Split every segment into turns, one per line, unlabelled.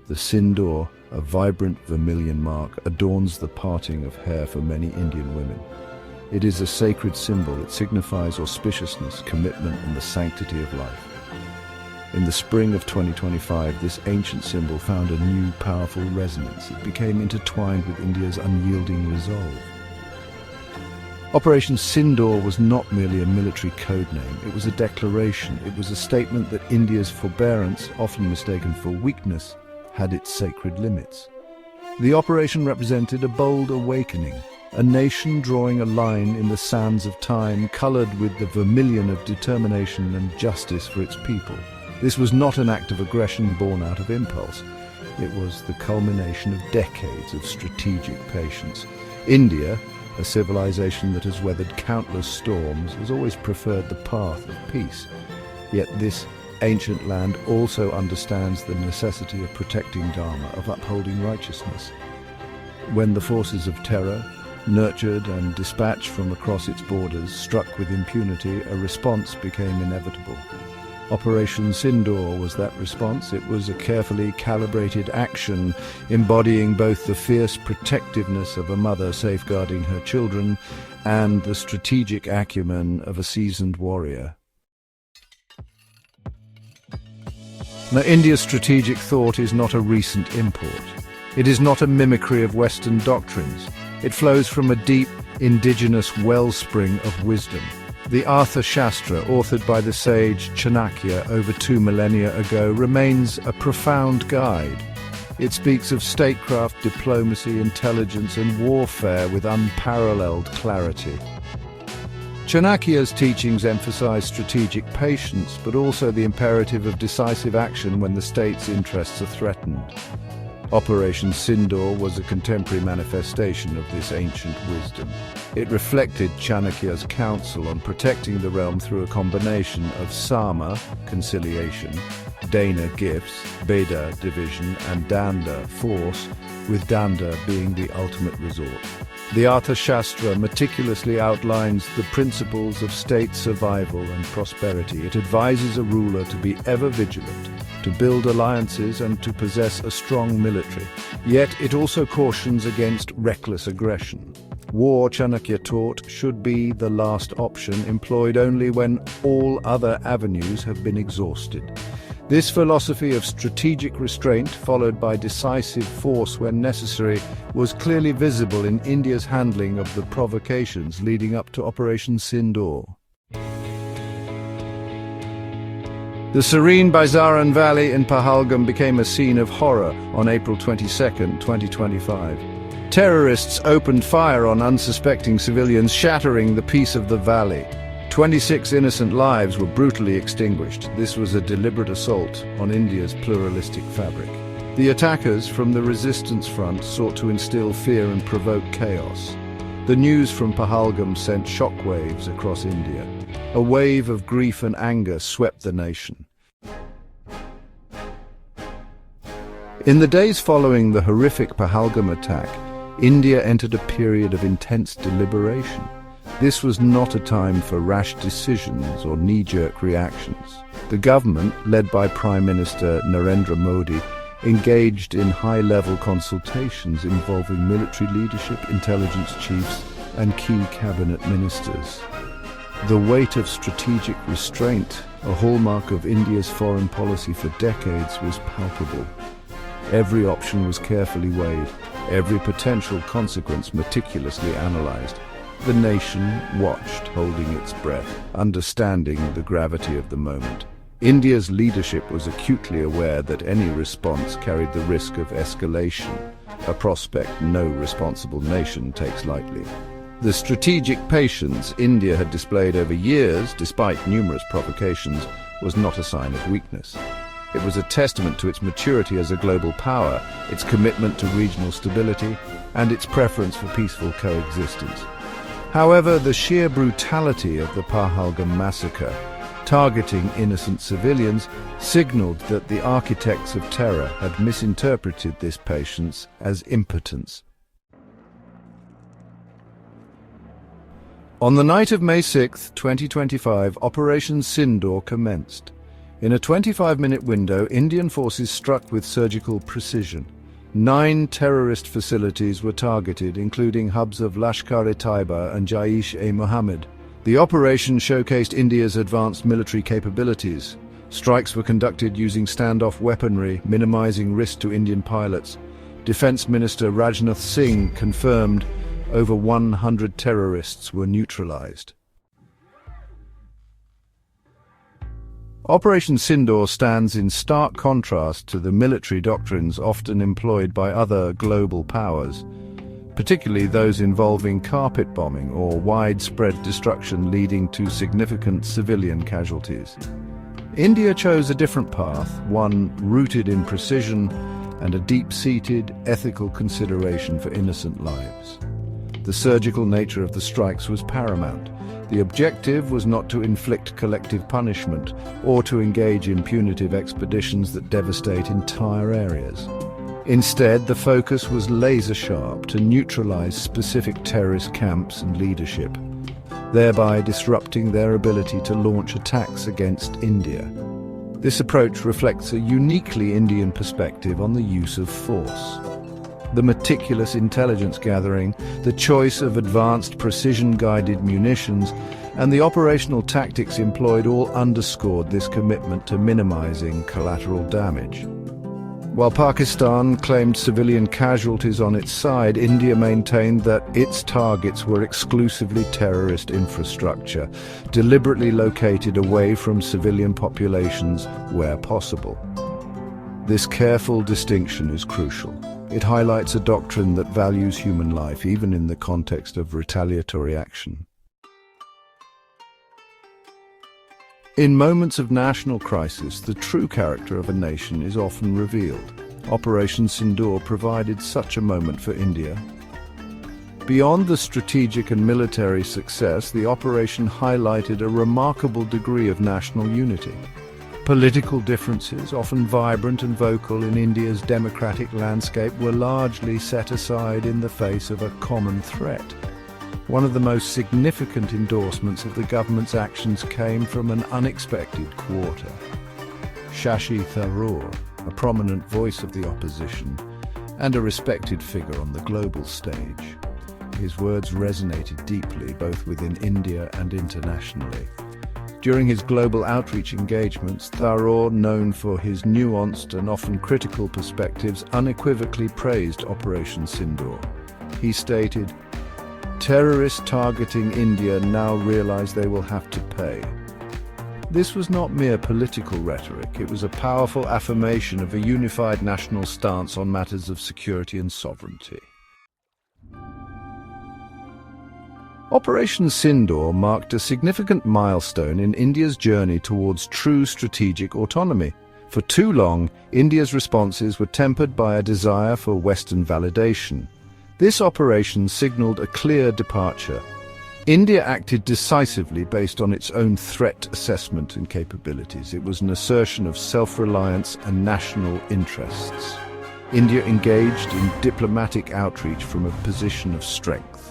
The Sindoor, a vibrant vermilion mark, adorns the parting of hair for many Indian women. It is a sacred symbol. It signifies auspiciousness, commitment, and the sanctity of life. In the spring of 2025, this ancient symbol found a new, powerful resonance. It became intertwined with India's unyielding resolve. Operation Sindoor was not merely a military code name. It was a declaration. It was a statement that India's forbearance, often mistaken for weakness, had its sacred limits. The operation represented a bold awakening, a nation drawing a line in the sands of time, colored with the vermilion of determination and justice for its people. This was not an act of aggression born out of impulse. It was the culmination of decades of strategic patience. India, a civilization that has weathered countless storms, has always preferred the path of peace. Yet this ancient land also understands the necessity of protecting Dharma, of upholding righteousness. When the forces of terror, nurtured and dispatched from across its borders, struck with impunity, a response became inevitable. Operation Sindoor was that response. It was a carefully calibrated action, embodying both the fierce protectiveness of a mother safeguarding her children and the strategic acumen of a seasoned warrior. Now, India's strategic thought is not a recent import. It is not a mimicry of Western doctrines. It flows from a deep, indigenous wellspring of wisdom. The Artha Shastra, authored by the sage Chanakya over 2 millennia ago, remains a profound guide. It speaks of statecraft, diplomacy, intelligence, and warfare with unparalleled clarity. Chanakya's teachings emphasize strategic patience, but also the imperative of decisive action when the state's interests are threatened. Operation Sindoor was a contemporary manifestation of this ancient wisdom. It reflected Chanakya's counsel on protecting the realm through a combination of Sama, conciliation, Dana, gifts, Beda, division, and Danda, force, with Danda being the ultimate resort. The Artha Shastra meticulously outlines the principles of state survival and prosperity. It advises a ruler to be ever vigilant, to build alliances, and to possess a strong military. Yet it also cautions against reckless aggression. War, Chanakya taught, should be the last option, employed only when all other avenues have been exhausted. This philosophy of strategic restraint, followed by decisive force when necessary, was clearly visible in India's handling of the provocations leading up to Operation Sindoor. The serene Baisaran Valley in Pahalgam became a scene of horror on April 22, 2025. Terrorists opened fire on unsuspecting civilians, shattering the peace of the valley. 26 innocent lives were brutally extinguished. This was a deliberate assault on India's pluralistic fabric. The attackers from the resistance front sought to instill fear and provoke chaos. The news from Pahalgam sent shockwaves across India. A wave of grief and anger swept the nation. In the days following the horrific Pahalgam attack, India entered a period of intense deliberation. This was not a time for rash decisions or knee-jerk reactions. The government, led by Prime Minister Narendra Modi, engaged in high-level consultations involving military leadership, intelligence chiefs, and key cabinet ministers. The weight of strategic restraint, a hallmark of India's foreign policy for decades, was palpable. Every option was carefully weighed, every potential consequence meticulously analyzed. The nation watched, holding its breath, understanding the gravity of the moment. India's leadership was acutely aware that any response carried the risk of escalation, a prospect no responsible nation takes lightly. The strategic patience India had displayed over years, despite numerous provocations, was not a sign of weakness. It was a testament to its maturity as a global power, its commitment to regional stability, and its preference for peaceful coexistence. However, the sheer brutality of the Pahalgam massacre, targeting innocent civilians, signaled that the architects of terror had misinterpreted this patience as impotence. On the night of May 6, 2025, Operation Sindoor commenced. In a 25-minute window, Indian forces struck with surgical precision. 9 terrorist facilities were targeted, including hubs of Lashkar-e-Taiba and Jaish-e-Mohammed. The operation showcased India's advanced military capabilities. Strikes were conducted using standoff weaponry, minimizing risk to Indian pilots. Defense Minister Rajnath Singh confirmed over 100 terrorists were neutralized. Operation Sindoor stands in stark contrast to the military doctrines often employed by other global powers, particularly those involving carpet bombing or widespread destruction leading to significant civilian casualties. India chose a different path, one rooted in precision and a deep-seated ethical consideration for innocent lives. The surgical nature of the strikes was paramount. The objective was not to inflict collective punishment or to engage in punitive expeditions that devastate entire areas. Instead, the focus was laser-sharp to neutralize specific terrorist camps and leadership, thereby disrupting their ability to launch attacks against India. This approach reflects a uniquely Indian perspective on the use of force. The meticulous intelligence gathering, the choice of advanced precision-guided munitions, and the operational tactics employed all underscored this commitment to minimizing collateral damage. While Pakistan claimed civilian casualties on its side, India maintained that its targets were exclusively terrorist infrastructure, deliberately located away from civilian populations where possible. This careful distinction is crucial. It highlights a doctrine that values human life, even in the context of retaliatory action. In moments of national crisis, the true character of a nation is often revealed. Operation Sindoor provided such a moment for India. Beyond the strategic and military success, the operation highlighted a remarkable degree of national unity. Political differences, often vibrant and vocal in India's democratic landscape, were largely set aside in the face of a common threat. One of the most significant endorsements of the government's actions came from an unexpected quarter. Shashi Tharoor, a prominent voice of the opposition and a respected figure on the global stage. His words resonated deeply both within India and internationally. During his global outreach engagements, Tharoor, known for his nuanced and often critical perspectives, unequivocally praised Operation Sindoor. He stated, "Terrorists targeting India now realize they will have to pay." This was not mere political rhetoric, it was a powerful affirmation of a unified national stance on matters of security and sovereignty. Operation Sindoor marked a significant milestone in India's journey towards true strategic autonomy. For too long, India's responses were tempered by a desire for Western validation. This operation signaled a clear departure. India acted decisively based on its own threat assessment and capabilities. It was an assertion of self-reliance and national interests. India engaged in diplomatic outreach from a position of strength.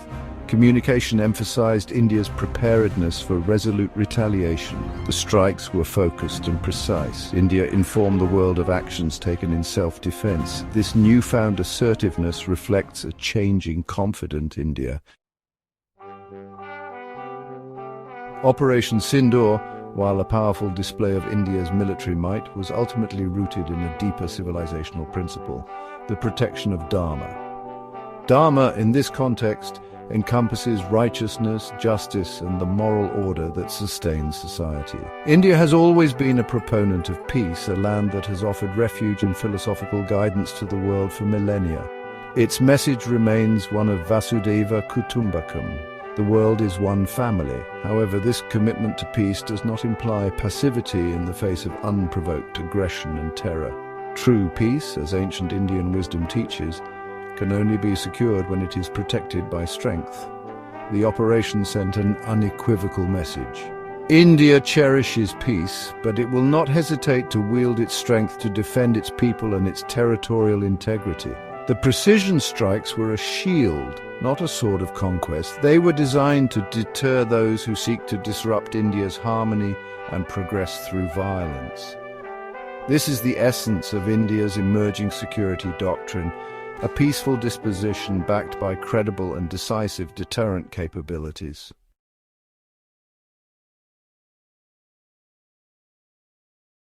Communication emphasized India's preparedness for resolute retaliation. The strikes were focused and precise. India informed the world of actions taken in self-defense. This newfound assertiveness reflects a changing, confident India. Operation Sindoor, while a powerful display of India's military might, was ultimately rooted in a deeper civilizational principle, the protection of Dharma. Dharma, in this context, encompasses righteousness, justice, and the moral order that sustains society. India has always been a proponent of peace, a land that has offered refuge and philosophical guidance to the world for millennia. Its message remains one of Vasudhaiva Kutumbakam. The world is one family. However, this commitment to peace does not imply passivity in the face of unprovoked aggression and terror. True peace, as ancient Indian wisdom teaches, can only be secured when it is protected by strength. The operation sent an unequivocal message. India cherishes peace, but it will not hesitate to wield its strength to defend its people and its territorial integrity. The precision strikes were a shield, not a sword of conquest. They were designed to deter those who seek to disrupt India's harmony and progress through violence. This is the essence of India's emerging security doctrine, a peaceful disposition backed by credible and decisive deterrent capabilities.